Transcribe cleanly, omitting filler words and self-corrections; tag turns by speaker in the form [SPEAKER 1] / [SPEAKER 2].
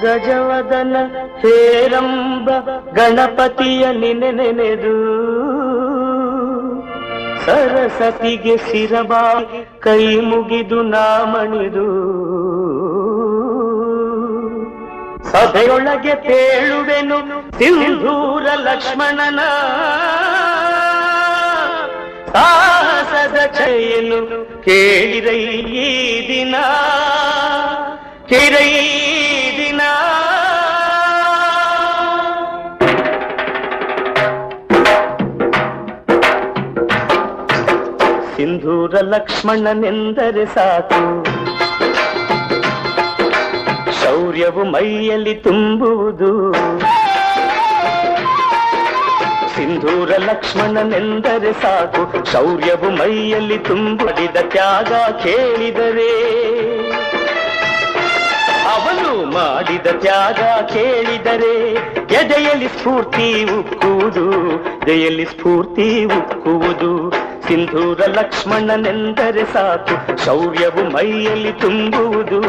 [SPEAKER 1] ಗಜವದನ ಹೇರಂಬ ಗಣಪತಿಯ ನೆನೆದು ಸರಸ್ವತಿಗೆ ಶಿರಬಾ ಕೈ ಮುಗಿದು ನಾಮಣಿದು ಸಭೆಯೊಳಗೆ ತೇಳುವೆನು ಸಿಂಧೂರ ಲಕ್ಷ್ಮಣನ ಸಾಹಸದ ಛಯನು ಕೇಳಿರೈ ದಿನ ಕೇರೈ ದಿನ ಸಿಂಧೂರ ಲಕ್ಷ್ಮಣನೆಂದರೆ ಸಾಕು ಶೌರ್ಯವು ಮೈಯಲ್ಲಿ ತುಂಬುವುದು ಸಿಂಧೂರ ಲಕ್ಷ್ಮಣನೆಂದರೆ ಸಾಕು ಶೌರ್ಯವು ಮೈಯಲ್ಲಿ ತುಂಬಿದ ತ್ಯಾಗ ಕೇಳಿದರೆ ಅವನು ಮಾಡಿದ ತ್ಯಾಗ ಕೇಳಿದರೆ ಎದೆಯಲ್ಲಿ ಸ್ಫೂರ್ತಿ ಉಕ್ಕುವುದು ಎದೆಯಲ್ಲಿ ಸ್ಫೂರ್ತಿ ಉಕ್ಕುವುದು ಸಿಂಧೂರ ಲಕ್ಷ್ಮಣನೆಂದರೆ ಸಾಕು ಶೌರ್ಯವು ಮೈಯಲ್ಲಿ ತುಂಬುವುದು